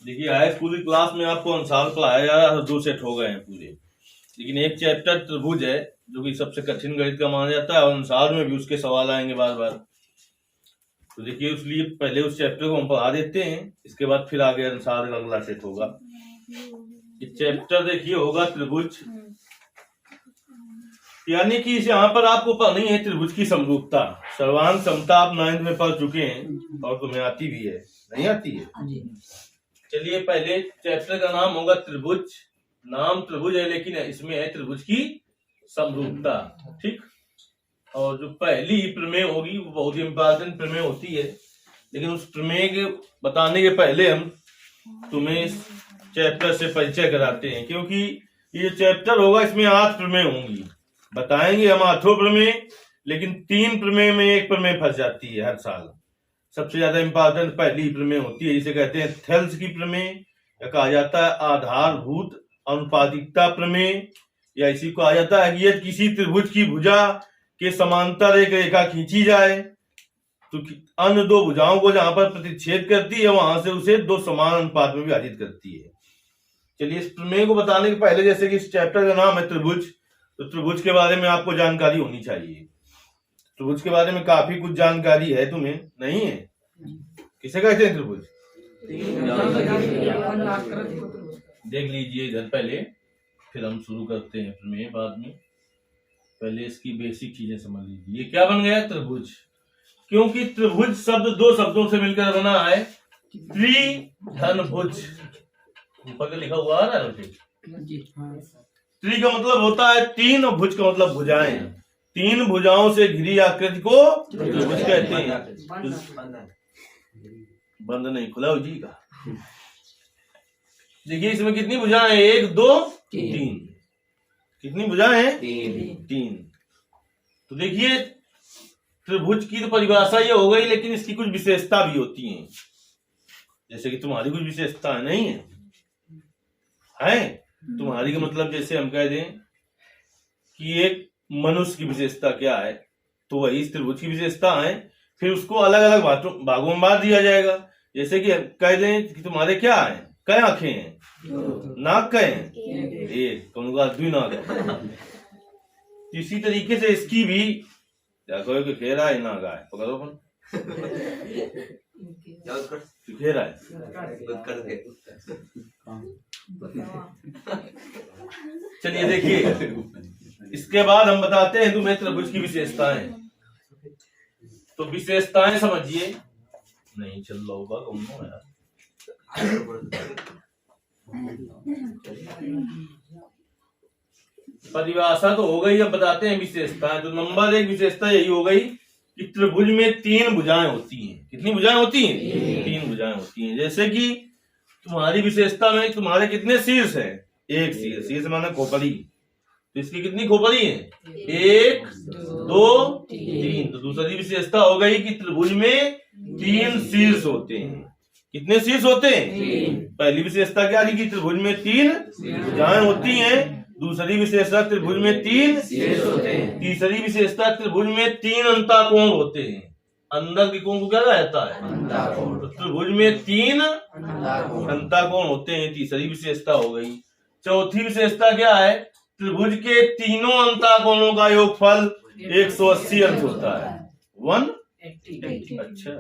देखिए high school की class में आपको अनुसार पढ़ाया जा रहा है, 2 सेट हो गए हैं पूरे, लेकिन एक चैप्टर त्रिभुज है जो कि सबसे कठिन गणित का माना जाता है और अनुसार में भी उसके सवाल आएंगे बार बार। तो देखिए इसलिए पहले उस चैप्टर को हम पढ़ा देते हैं, इसके बाद फिर आगे अनुसार का अगला सेट होगा। ये चैप्टर देखिए होगा त्रिभुज, यानी कि यहाँ पर आपको पढ़नी है त्रिभुज की समरूपता। सर्वांग समता आप 9th में पढ़ चुके हैं और तुम्हें आती भी है, नहीं आती है? चलिए पहले चैप्टर का नाम होगा त्रिभुज। नाम त्रिभुज है लेकिन इसमें है त्रिभुज की समरूपता, ठीक। और जो पहली प्रमेय होगी वो बहुत ही इंपॉर्टेंट प्रमेय होती है, लेकिन उस प्रमेय के बताने के पहले हम तुम्हें इस चैप्टर से परिचय कराते हैं, क्योंकि ये चैप्टर होगा इसमें 8 प्रमेय होंगी। बताएंगे हम 8 प्रमेय, लेकिन 3 प्रमेय में एक प्रमेय फंस जाती है हर साल। सबसे ज्यादा इंपॉर्टेंट पहली प्रमेय होती है, जिसे कहते हैं थेल्स की प्रमेय, या कहा जाता है आधारभूत अनुपातिकता प्रमेय, या इसी को कहा जाता है कि यदि किसी त्रिभुज की भुजा के समांतर एक रेखा खींची जाए तो अन्य 2 भुजाओं को जहां पर प्रतिच्छेद करती है वहां से उसे 2 समान अनुपात में विभाजित करती है। चलिए इस प्रमेय को बताने के पहले, जैसे कि इस चैप्टर का नाम है त्रिभुज, तो त्रिभुज के बारे में आपको जानकारी होनी चाहिए। त्रिभुज के बारे में काफी कुछ जानकारी है, तुम्हें नहीं है? किसे कहते हैं त्रिभुज? देख लीजिए इधर पहले, फिर हम शुरू करते हैं प्रमेय बाद में। पहले इसकी बेसिक चीजें समझ लीजिए। ये क्या बन गया? त्रिभुज। क्योंकि त्रिभुज शब्द 2 शब्दों से मिलकर बना है, त्रिधनुभुज। ऊपर का लिखा हुआ आ रहा है? त्रि का मतलब होता है 3 और भुज का मतलब भुजाएं। 3 भुजाओं से घिरी आकृति को त्रिभुज कहते हैं। बंद नहीं, खुला हो जी का। देखिए इसमें कितनी भुजाएं हैं? 1 2 3। कितनी भुजाएं हैं? 3। तो देखिए त्रिभुज की तो परिभाषा ये हो गई, लेकिन इसकी कुछ विशेषता भी होती हैं। जैसे कि तुम्हारी कुछ विशेषता है, नहीं है? तुम्हारी का मतलब जैसे हम कह दें कि एक मनुष्य की विशेषता क्या है, तो वही इस त्रिभुज की विशेषता है। फिर उसको अलग अलग भागों में बांट दिया जाएगा। जैसे कि कह दें कि तुम्हारे क्या है, कई आंखें हैं, नाक कई हैं, एक तो द्विनाक है। इसी तरीके से इसकी भी खेरा है, नागा है, पकड़ो अपन खेरा है। चलिए देखिए इसके बाद हम बताते हैं तुम्हें त्रिभुज की विशेषताएं। तो विशेषताएं समझिए। नहीं चल रहा होगा यार। परिभाषा तो हो गई, अब बताते हैं विशेषताएं। तो नंबर 1 विशेषता यही हो गई कि त्रिभुज में 3 भुजाएं होती हैं। कितनी भुजाएं होती हैं? 3 भुजाएं होती हैं। जैसे कि तुम्हारी विशेषता में तुम्हारे कितने शीर्ष हैं? 1 शीर्ष। शीर्ष माना खोपड़ी। तो इसकी कितनी खोपड़ी है? 1 2 3। तो दूसरी विशेषता हो गई कि त्रिभुज में 3 शीर्ष होते हैं। कितने शीर्ष होते हैं? पहली विशेषता क्या थी कि त्रिभुज में 3 भुजाएं होती हैं। दूसरी विशेषता त्रिभुज में 3 शीर्ष होते हैं। तीसरी विशेषता त्रिभुज में 3 अंतःकोण होते हैं। अंदर के कोण को क्या कहता है? तो त्रिभुज में 3 अंतःकोण होते हैं। तीसरी विशेषता हो गई। चौथी विशेषता क्या है? त्रिभुज के तीनों अंतःकोणों का योगफल 180 अंश होता है। 180। अच्छा,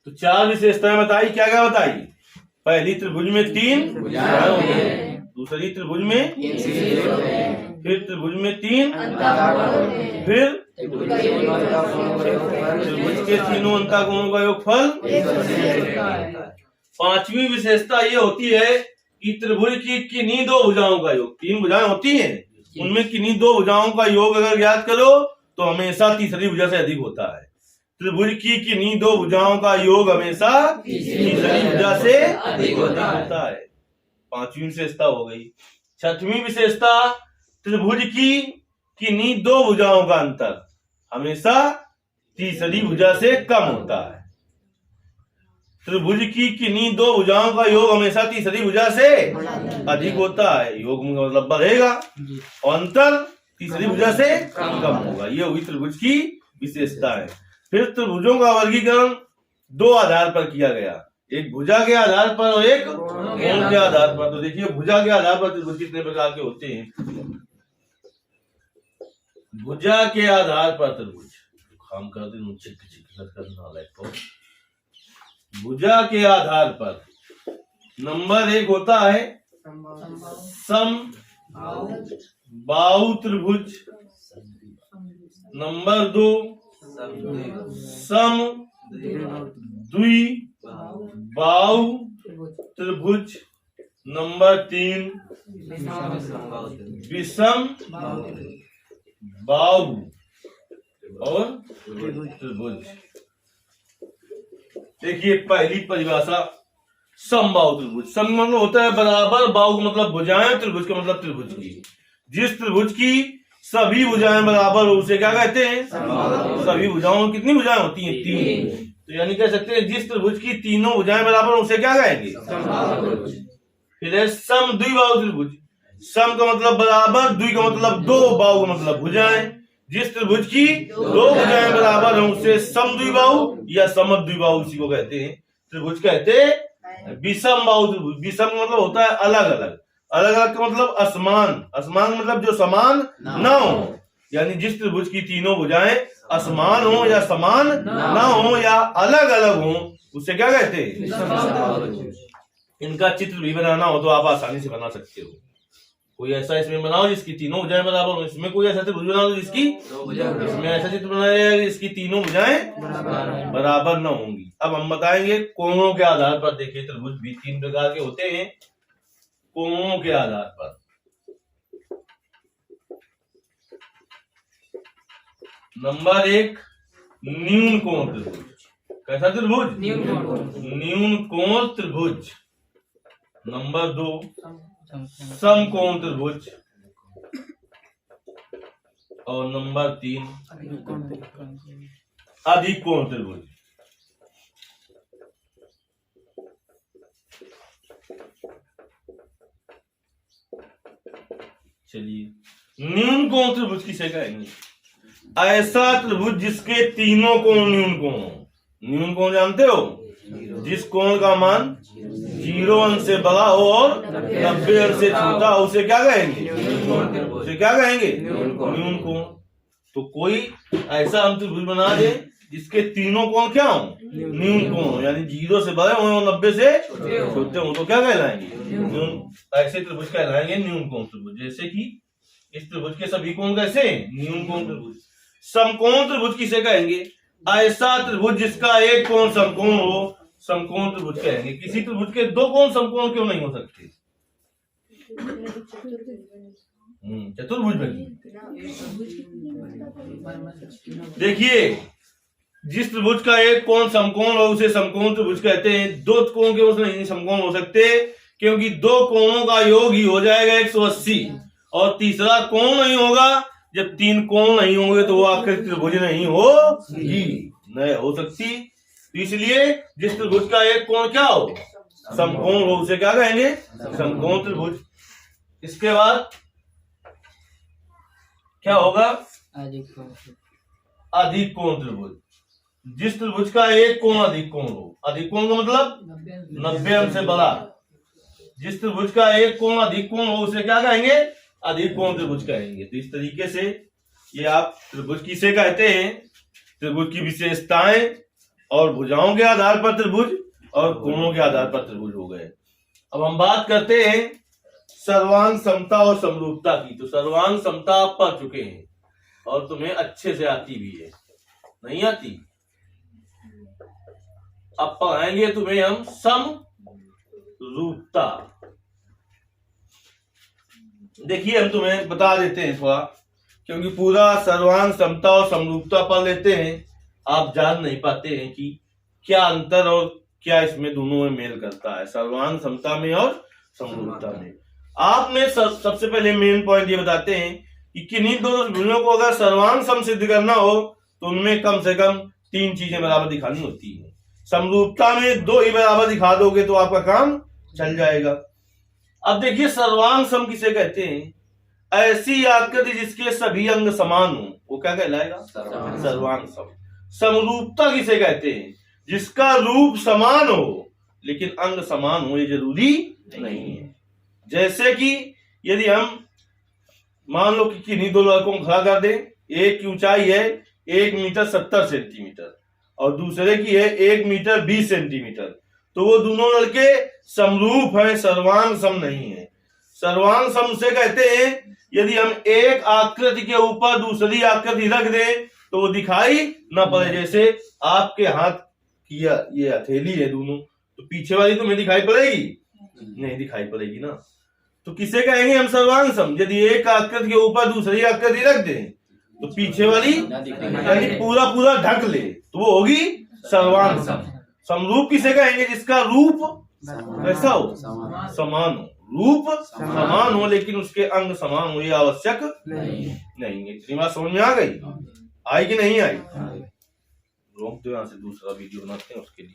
तो 4 विशेषताएं बताई। क्या क्या बताई? पहली त्रिभुज में 3 भुजाएं होती हैं। दूसरी त्रिभुज में, फिर त्रिभुज में 3, फिर त्रिभुज के तीनों अंतःकोणों का योगफल। 5वीं विशेषता ये होती है कि त्रिभुज की किन्हीं 2 भुजाओं का योग। 3 भुजाएं होती हैं, उनमें किन्हीं 2 भुजाओं का योग अगर ज्ञात करो तो हमेशा तीसरी भुजा से अधिक होता है। त्रिभुज की किन्हीं 2 भुजाओं का योग हमेशा तीसरी भुजा से अधिक होता है। 5वीं विशेषता हो गई। 6वीं विशेषता त्रिभुज की किन्हीं 2 भुजाओं का अंतर हमेशा तीसरी भुजा से कम होता है। त्रिभुज की किन्हीं 2 भुजाओं का योग हमेशा तीसरी भुजा से अधिक होता है। योग मतलब बढ़ेगा और अंतर तीसरी भुजा से कम होगा। ये हुई त्रिभुज की विशेषता है। फिर त्रिभुजों का वर्गीकरण दो आधार पर किया गया, एक भुजा के आधार पर और एक कोण के आधार पर। तो देखिए भुजा के आधार पर त्रिभुज कितने प्रकार के होते हैं। भुजा के आधार पर त्रिभुज काम करते भुजा के आधार पर नंबर एक होता है सम बाहु त्रिभुज, नंबर दो सम द्विबाहु त्रिभुज, नंबर तीन विषम बाहु और त्रिभुज। देखिए पहली परिभाषा समबाहु त्रिभुज। सम मतलब होता है बराबर, बाहु मतलब भुजाएं, त्रिभुज का मतलब त्रिभुज की। जिस त्रिभुज की सभी भुजाएं बराबर हो उसे क्या कहते हैं? सभी भुजाओं कितनी भुजाएं होती हैं? तीन। तो यानी कह सकते हैं जिस त्रिभुज की तीनों भुजाएं बराबर उसे क्या कहेंगे? फिर है सम द्विबाहु त्रिभुज। सम का मतलब बराबर, द्वि का मतलब दो, बाहु का मतलब भुजाएं। जिस त्रिभुज की दो भुजाएं बराबर हैं उसे सम द्विबाहु या समद्विबाहु इसी को कहते हैं। त्रिभुज कहते हैं विषम बाहु त्रिभुज। विषम मतलब होता है अलग अलग, अलग अलग का मतलब असमान, असमान मतलब जो समान न हो। यानी जिस त्रिभुज की तीनों भुजाएं असमान हो या समान न हो या अलग अलग हो उसे क्या कहते हैं? इनका चित्र भी बनाना हो तो आप आसानी से बना सकते हो। कोई ऐसा इसमें बनाओ जिसकी तीनों भुजाएं बराबर हो, इसमें कोई ऐसा त्रिभुज बना दो जिसकी, इसमें ऐसा चित्र बनाया जिसकी तीनों भुजाएं बराबर न होंगी। अब हम बताएंगे कोणों के आधार पर। देखिए त्रिभुज भी तीन प्रकार के होते हैं कोणों के आधार पर। नंबर एक न्यून कोण त्रिभुज। कैसा त्रिभुज? न्यून कोण त्रिभुज। नंबर दो समकोण त्रिभुज और नंबर तीन अधिक कोण त्रिभुज। चलिए न्यून कोण त्रिभुज किसे कहेंगे? ऐसा त्रिभुज जिसके तीनों कोण न्यून कोण हो। न्यून कोण जानते हो? जिस कोण का मान 0 अंश से बड़ा हो और 90 अंश से छोटा हो उसे क्या कहेंगे? उसे क्या कहेंगे? न्यून कोण। तो कोई ऐसा हम त्रिभुज बना दे जिसके तीनों कोण क्या हो? न्यून कोण, यानी 0 से बड़े हो और 90 से छोटे हो तो क्या कहलाएंगे? न्यून। ऐसे त्रिभुज कहलाएंगे न्यून कोण त्रिभुज। जैसे कि इस त्रिभुज के सभी कोण कैसे? न्यून कोण त्रिभुज। समकोण त्रिभुज किसे कहेंगे? ऐसा त्रिभुज जिसका एक कोण समकोण हो समकोण त्रिभुज कहेंगे। किसी त्रिभुज के दो कोण समकोण क्यों नहीं हो सकते? चतुर्भुज बनी। देखिए जिस त्रिभुज का एक कोण समकोण हो उसे समकोण त्रिभुज कहते हैं। दो कोण के नहीं समकोण हो सकते क्योंकि दो कोणों का योग ही हो जाएगा 180 और तीसरा कोण नहीं होगा। जब तीन कोण नहीं होंगे तो वो आखिर त्रिभुज नहीं होगी, नहीं हो सकती। तो इसलिए जिस त्रिभुज का एक कोण क्या हो? समकोण हो उसे क्या कहेंगे? समकोण त्रिभुज। इसके बाद क्या होगा? अधिक कोण त्रिभुज। जिस त्रिभुज का एक कोण अधिक कोण हो। अधिक कोण का मतलब 90 अंश से बड़ा। जिस त्रिभुज का एक कोण अधिक कोण हो उसे क्या कहेंगे? अधिक कोण त्रिभुज कहेंगे। तो इस तरीके से ये आप त्रिभुज किसे कहते हैं? त्रिभुज की विशेषताएं और भुजाओं के आधार पर त्रिभुज और कोणों के आधार पर त्रिभुज हो गए। अब हम बात करते हैं सर्वांग समता और समरूपता की। तो सर्वांग समता आप पढ़ चुके हैं और तुम्हें अच्छे से आती भी है, नहीं आती? अब पढ़ाएंगे तुम्हें हम समरूपता। देखिए हम तुम्हें बता देते हैं थोड़ा, क्योंकि पूरा सर्वांग समता और समरूपता पढ़ लेते हैं आप जान नहीं पाते हैं कि क्या अंतर और क्या इसमें दोनों में मेल करता है, सर्वांग समता में और समरूपता में। आपने सबसे पहले मेन पॉइंट ये बताते हैं कि किन्हीं दोनों त्रिभुजों को अगर सर्वांग सम सिद्ध करना हो तो उनमें कम से कम 3 चीजें बराबर दिखानी होती है। समरूपता में 2 ही बराबर दिखा दोगे तो आपका काम चल जाएगा। अब देखिए सर्वांग सम किसे कहते हैं? ऐसी आकृति जिसके सभी अंग समान हो वो क्या कहलाएगा? सर्वांग सम। समरूपता किसे कहते हैं? जिसका रूप समान हो लेकिन अंग समान हो ये जरूरी नहीं है। जैसे कि यदि हम मान लो कि किन्हीं दो लड़कों को खड़ा कर दें, एक की ऊंचाई है 1 मीटर 70 सेंटीमीटर और दूसरे की है 1 मीटर 20 सेंटीमीटर, तो वो दोनों लड़के समरूप हैं, सर्वांग सम नहीं है। सर्वांग सम से कहते हैं यदि हम एक आकृति के ऊपर दूसरी आकृति रख दें तो वो दिखाई ना पड़े। जैसे आपके हाथ की ये हथेली है दोनों, तो पीछे वाली तुम्हें दिखाई पड़ेगी? नहीं दिखाई पड़ेगी ना। तो किसे कहेंगे हम सर्वांग सम? यदि एक आकृति के ऊपर दूसरी आकृति रख दें तो पीछे वाली यानी पूरा पूरा ढक ले तो वो होगी सर्वांग सम। समरूप किसे कहेंगे? जिसका रूप कैसा हो? समान हो। रूप समान हो लेकिन उसके अंग समान हो ये आवश्यक नहीं है। इतनी बात समझ में आ गई? आई कि नहीं आई? रोक दो, यहाँ से दूसरा वीडियो बनाते हैं उसके लिए।